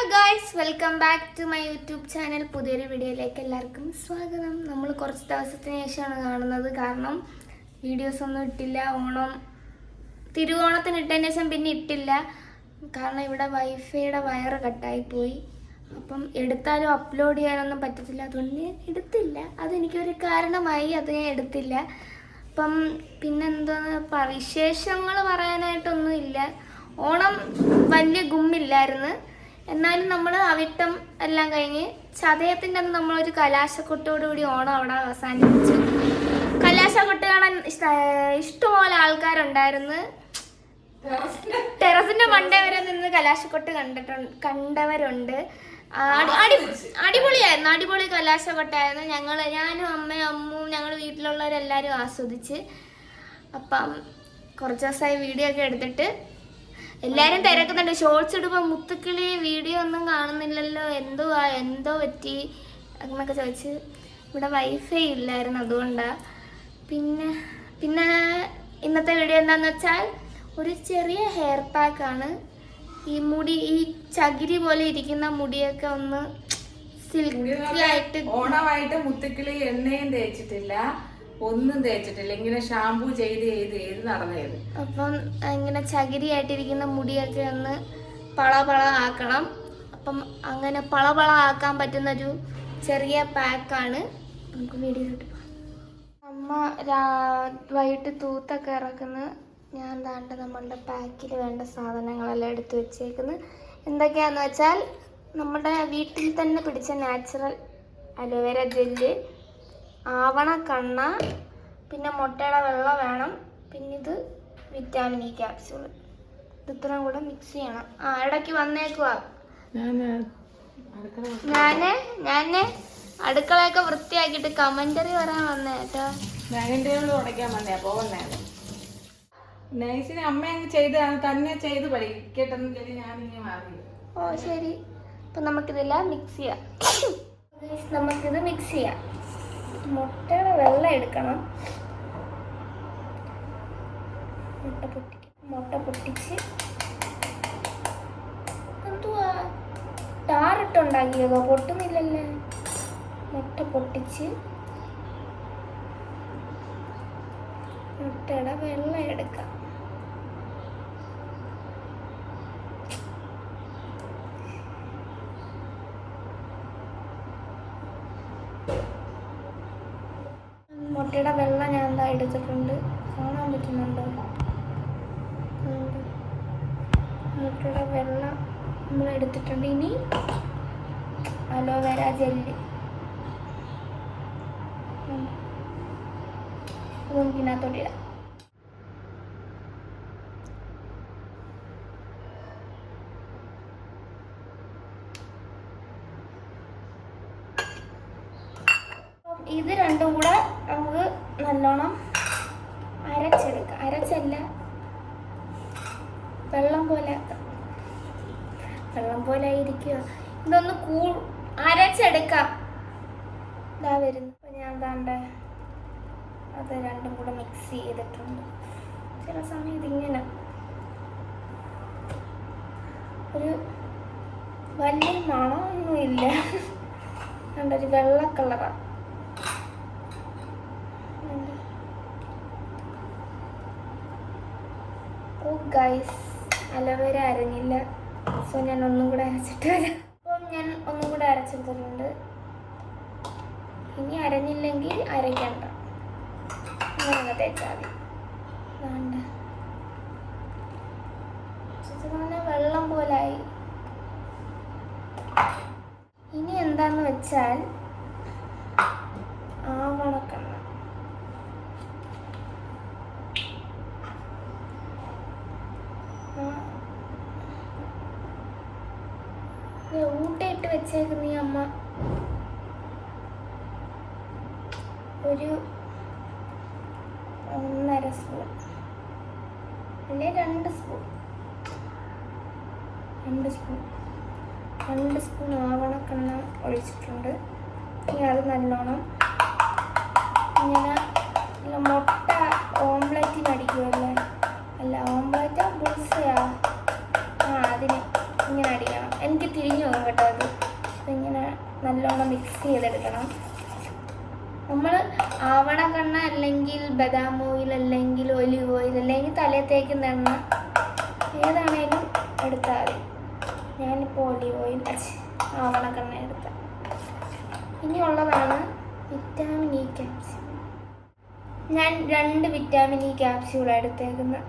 Guys, welcome back to my YouTube channel. പുതിയൊരു വീഡിയോയിലേക്ക് എല്ലാവർക്കും സ്വാഗതം. നമ്മൾ കുറച്ച് ദിവസത്തിന് ശേഷമാണ് കാണുന്നത്, കാരണം വീഡിയോസ് ഒന്നും ഇട്ടില്ല. തിരുവോണത്തിന് ഇട്ടതിന് ശേഷം പിന്നെ ഇട്ടില്ല, കാരണം ഇവിടെ വൈഫൈയുടെ വയറ് കട്ടായിപ്പോയി. അപ്പം എടുത്താലും അപ്ലോഡ് ചെയ്യാനൊന്നും പറ്റത്തില്ല, അതുകൊണ്ട് ഞാൻ എടുത്തില്ല. അതെനിക്കൊരു കാരണമായി, അത് ഞാൻ എടുത്തില്ല. അപ്പം പിന്നെന്താ വിശേഷങ്ങൾ പറയാനായിട്ടൊന്നും ഇല്ല. ഓണം വലിയ ഗുമ്മില്ലായിരുന്നു, എന്നാലും നമ്മൾ അവിട്ടം എല്ലാം കഴിഞ്ഞ് ചതയത്തിൻ്റെ അന്ന് നമ്മളൊരു കലാശക്കൊട്ടോടുകൂടി ഓണം അവിടെ അവസാനിപ്പിച്ചു. കലാശക്കൊട്ട് കാണാൻ ഇഷ്ടംപോലെ ആൾക്കാരുണ്ടായിരുന്നു. ടെറസിന്റെ മണ്ടേ വരെ നിന്ന് കലാശക്കൊട്ട് കണ്ടവരുണ്ട്. അടിപൊളിയായിരുന്നു, അടിപൊളി കലാശക്കൊട്ടായിരുന്നു. ഞാനും അമ്മയും അമ്മും ഞങ്ങൾ വീട്ടിലുള്ളവരെല്ലാവരും ആസ്വദിച്ച്. അപ്പം കുറച്ച് ദിവസമായി വീഡിയോ ഒക്കെ എടുത്തിട്ട് എല്ലാവരും തിരക്കുന്നുണ്ട്. ഷോർട്സ് ഇടുമ്പോൾ മുത്തുക്കിളി വീഡിയോ ഒന്നും കാണുന്നില്ലല്ലോ, എന്തോ പറ്റി അങ്ങനെയൊക്കെ ചോദിച്ച്. ഇവിടെ വൈഫൈ ഇല്ലായിരുന്നു, അതുകൊണ്ടാണ്. പിന്നെ ഇന്നത്തെ വീഡിയോ എന്താണെന്ന് വെച്ചാൽ ഒരു ചെറിയ ഹെയർ പാക്കാണ്. ഈ ചകിരി പോലെ ഇരിക്കുന്ന മുടിയൊക്കെ ഒന്ന് സിൽക്കി ആയിട്ട്. ഓണമായിട്ട് മുത്തുക്കിളി എണ്ണയും തേച്ചിട്ടില്ല, ഒന്നും തേച്ചിട്ടില്ല. ഇങ്ങനെ ഷാമ്പൂ ചെയ്ത് നടന്നത്. അപ്പം ഇങ്ങനെ ചകിരി ആയിട്ടിരിക്കുന്ന മുടിയൊക്കെ ഒന്ന് പള ആക്കണം. അപ്പം അങ്ങനെ പള ആക്കാൻ പറ്റുന്നൊരു ചെറിയ പാക്കാണ്. നമുക്ക് വീഡിയോയിലോട്ട് പോകാം. അമ്മ വൈകിട്ട് തൂത്തൊക്കെ ഇറക്കുന്നു. ഞാൻ താണ്ട നമ്മളുടെ പാക്കിൽ വേണ്ട സാധനങ്ങളെല്ലാം എടുത്തു വെച്ചേക്കുന്നു. എന്തൊക്കെയാണെന്ന് വെച്ചാൽ നമ്മുടെ വീട്ടിൽ തന്നെ പിടിച്ച നാച്ചുറൽ അലോവേര ജെല്ല്, ആവണ കണ്ണ, പിന്നെ മുട്ടയുടെ വെള്ളം വേണം, പിന്നെ ഇത് വിറ്റാമിൻ ഇ ക്യാപ്സ്യൂൾ. ഇത് ഇത്രയും കൂടെ മിക്സ് ചെയ്യണം. ഇടയ്ക്ക് വന്നേക്കുവാ. ഞാന് അടുക്കളയൊക്കെ വൃത്തിയാക്കിയിട്ട് കമന്ററി പറയാൻ വന്നേ കേട്ടോ. ഉടയ്ക്കാൻ വന്നേ പോകുന്നേ. നൈസിന് അമ്മ തന്നെ ചെയ്ത് പഠിക്കട്ടെന്ന് ചൊല്ലി ഞാനിങ്ങനെ മാറി. ഓ ശരി. അപ്പം നമുക്കിതെല്ലാം മിക്സ് ചെയ്യാം. നമുക്കിത് മിക്സ് ചെയ്യാം. മുട്ടയുടെ വെള്ളം എടുക്കണം. മുട്ട പൊട്ടിച്ച് എന്തുവാ ടാറിട്ടുണ്ടാക്കിയതോ? പൊട്ടുന്നില്ലല്ലേ. മുട്ട പൊട്ടിച്ച് മുട്ടയുടെ വെള്ളം എടുക്കാം. മുട്ടയുടെ വെള്ളം ഞാൻ എന്താ എടുത്തിട്ടുണ്ട്, കാണാൻ പറ്റുന്നുണ്ടോ? മുട്ടയുടെ വെള്ളം നമ്മൾ എടുത്തിട്ടുണ്ട്. ഇനി അലോവേര ജെല്ല് നമുക്കിനകത്തോട്ടിടാം. ഇത് രണ്ടും കൂടെ നമുക്ക് നല്ലോണം അരച്ചെടുക്കാം. അരച്ചല്ല, വെള്ളം പോലെ ആയിരിക്കുക. ഇതൊന്ന് അരച്ചെടുക്കാം. ഇതാ വരുന്നു. അപ്പം ഞാൻ എന്താണ്ട് അത് രണ്ടും കൂടെ മിക്സ് ചെയ്തിട്ടുണ്ട്. ചില സമയം ഇതിങ്ങനെ ഒരു വലിയ മണമൊന്നുമില്ല, ഒരു വെള്ള കളറാണ്. ഗൈസ്, അലോവേര അരഞ്ഞില്ല, സോ ഞാൻ ഒന്നും കൂടെ അരച്ചിട്ട് വരാം. അപ്പം ഞാൻ ഒന്നും കൂടെ അരച്ചെടുത്തിട്ടുണ്ട്. ഇനി അരഞ്ഞില്ലെങ്കിൽ അരയ്ക്കണ്ട, അങ്ങനെ തേച്ചാൽ മതി. വെള്ളം പോലായി. ഇനി എന്താന്ന് വെച്ചാൽ ആവണക്കണ്ണ. ഊട്ടയിട്ട് വെച്ചേക്കുന്ന ഈ അമ്മ ഒരു 1.5 സ്പൂൺ അല്ലെ 2 സ്പൂൺ ആവണക്കെണ്ണ ഒഴിച്ചിട്ടുണ്ട്. ഇനി അത് നല്ലോണം ഇങ്ങനെ മുട്ട ഓംലെറ്റിന് അടിക്കുമല്ലേ, അല്ല ഓംലെറ്റാ ബുൾസയാ, അതിന് ഇങ്ങനെ അടിക്കണം. എനിക്ക് തിരിഞ്ഞു പോകും കേട്ടോ അത്. ഇങ്ങനെ നല്ലോണം മിക്സ് ചെയ്തെടുക്കണം. നമ്മൾ ആവണക്കെണ്ണ അല്ലെങ്കിൽ ബദാം ഓയിൽ അല്ലെങ്കിൽ ഒലിവ് ഓയിൽ അല്ലെങ്കിൽ തലയിൽ തേക്കുന്ന എണ്ണ ഏതാണേലും എടുത്താൽ മതി. ഞാനിപ്പോൾ ഒലിവ് ഓയിൽ ആവണക്കെണ്ണ എടുത്ത. ഇനിയുള്ളതാണ് വിറ്റാമിൻ ഇ ക്യാപ്സ്യൂൾ. ഞാൻ 2 വിറ്റാമിൻ ഇ ക്യാപ്സ്യൂളാണ് എടുത്തേക്കുന്നത്.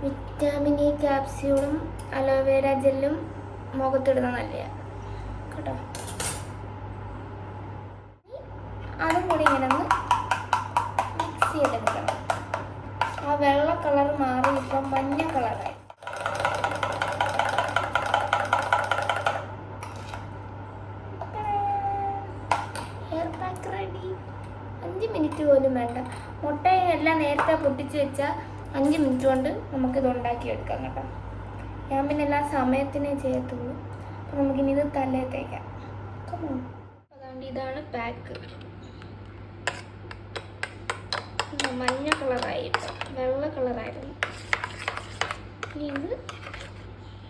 വിറ്റാമിൻ ഇ ക്യാപ്സ്യൂളും അലോവേര ജെല്ലും മുഖത്തിടുന്ന നല്ലതാണ് കേട്ടോ. അതും കൂടി ഇങ്ങനെ ഒന്ന് മിക്സ് ചെയ്തെടുക്കണം. ആ വെള്ള കളർ മാറി ഇപ്പം മഞ്ഞ കളറായി. Hair pack ready. 5 മിനിറ്റ് പോലും വേണ്ട. മുട്ടയെല്ലാം നേരത്തെ പൊട്ടിച്ച് വെച്ചാൽ 5 മിനിറ്റ് കൊണ്ട് നമുക്കിത് ഉണ്ടാക്കിയെടുക്കാം കേട്ടോ. ഞാൻ പിന്നെ എല്ലാ സമയത്തിനേ ചെയ്യത്തുള്ളൂ. അപ്പോൾ നമുക്കിനി ഇത് തലയിൽ തേക്കാം. അതുകൊണ്ട് ഇതാണ് പാക്ക്. മഞ്ഞ കളറായിട്ട് വെള്ള കളറായിരുന്നു. ഇനി ഇത്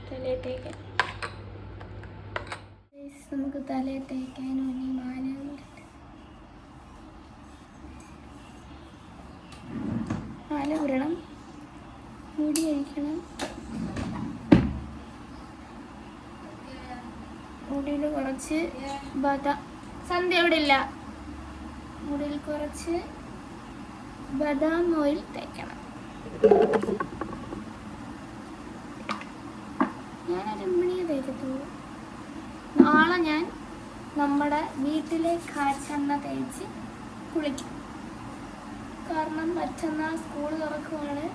തലയിൽ തേക്കാം. നമുക്ക് തലയിൽ തേക്കാനും ഇനി മാല ഉരണം, മുടി അഴിക്കണം. മുടിയിൽ കുറച്ച് സന്ധ്യ ഇവിടെ ഇല്ല. മുടിയിൽ കുറച്ച് ബദാം ഓയിൽ തേക്കണം. ഞാൻ 1 മണിയെ തേക്കത്തുള്ളൂ. നാളെ ഞാൻ നമ്മുടെ വീട്ടിലെ കാച്ചെണ്ണ തേച്ച് കുളിക്കും. കാരണം മറ്റന്നാൾ സ്കൂൾ തുറക്കുവാണ്.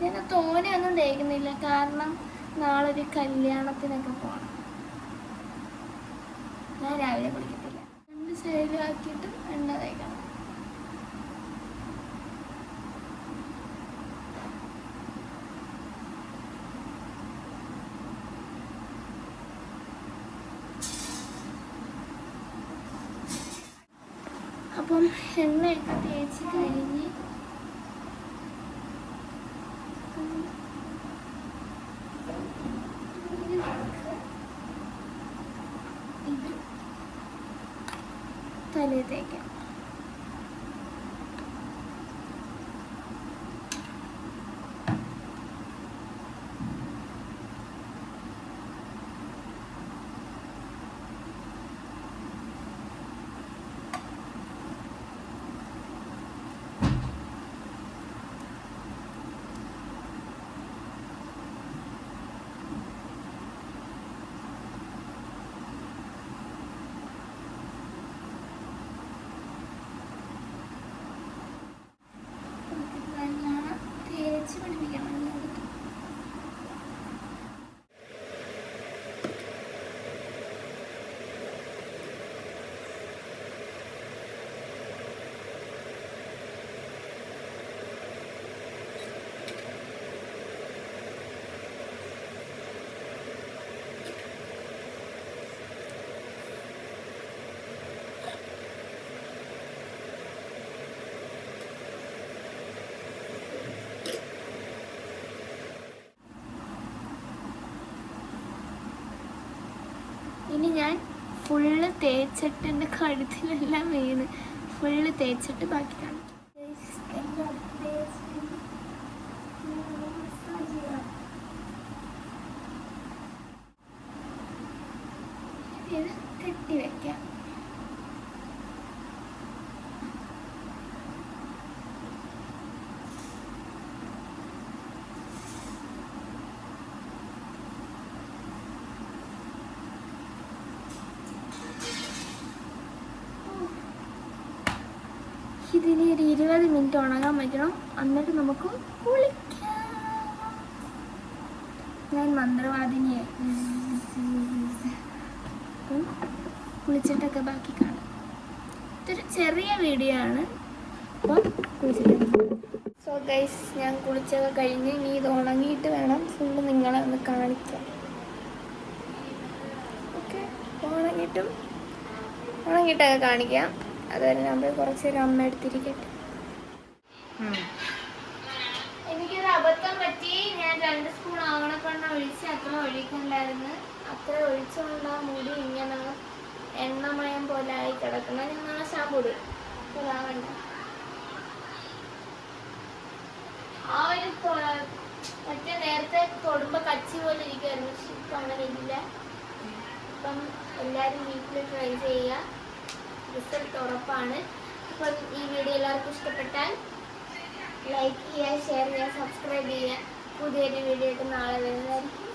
ഞാൻ തോനെയൊന്നും തേക്കുന്നില്ല, കാരണം നാളെ ഒരു കല്യാണത്തിനൊക്കെ പോകണം. ഞാൻ രാവിലെ കുളിക്കത്തില്ല. 2 സൈഡിലാക്കിയിട്ട് എണ്ണ തേക്കണം. അപ്പം എണ്ണയൊക്കെ തേച്ച് കഴിഞ്ഞ് ഇത് തലയിൽ തേക്കാം. ഇനി ഞാൻ ഫുള്ള് തേച്ചിട്ട് എൻ്റെ കഴുത്തിലെല്ലാം വീണ് ഫുള്ള് തേച്ചിട്ട് ബാക്കി കാണിക്കും. ഇത് കെട്ടി വയ്ക്കാം. ഇതിന് ഒരു 20 മിനിറ്റ് ഉണങ്ങാൻ വയ്ക്കണം. എന്നിട്ട് നമുക്ക് കുളിക്കാം. ഞാൻ മന്ത്രവാദിനിയായി. കുളിച്ചിട്ടൊക്കെ ബാക്കി കാണാം. ഇതൊരു ചെറിയ വീഡിയോ ആണ്. അപ്പം കുളിച്ചിട്ട് സോ ഗൈസ്, ഞാൻ കുളിച്ചൊക്കെ കഴിഞ്ഞ് ഇനി ഇത് ഉണങ്ങിയിട്ട് വേണം ഫുള്ള് നിങ്ങളെ ഒന്ന് കാണിക്കാം. ഓക്കെ, ഉണങ്ങിയിട്ടൊക്കെ കാണിക്കാം. അതുവരെ നമ്മൾ കുറച്ച് നേരം അമ്മ എടുത്തിരിക്കട്ടെ. എനിക്കൊരു അബദ്ധം പറ്റി. ഞാൻ 2 സ്പൂൺ ആവണക്കെണ്ണ ഒഴിച്ച് അത്ര ഒഴിക്കണ്ടായിരുന്നു. അത്ര ഒഴിച്ചുകൊണ്ട് ആ മുടി ഇങ്ങനെ എണ്ണമയം പോലെ ആയി കിടക്കണം. ഞാൻ നാളെ ഷാമ്പൂ ഇടും. ആ ഒരു മറ്റേ നേരത്തെ തൊടുമ്പോൾ കച്ചി പോലെ ഇരിക്കുമായിരുന്നു. പക്ഷെ ഇപ്പം അങ്ങനെ ഇല്ല. അപ്പം എല്ലാവരും വീട്ടിൽ ട്രൈ ചെയ്യുക, റിസൾട്ട് ഉറപ്പാണ്. അപ്പം ഈ വീഡിയോ എല്ലാവർക്കും ഇഷ്ടപ്പെട്ടാൽ ലൈക്ക് ചെയ്യുക, ഷെയർ ചെയ്യുക, സബ്സ്ക്രൈബ് ചെയ്യുക. പുതിയൊരു വീഡിയോ ആയിട്ട് നാളെ വരുന്നതായിരിക്കും.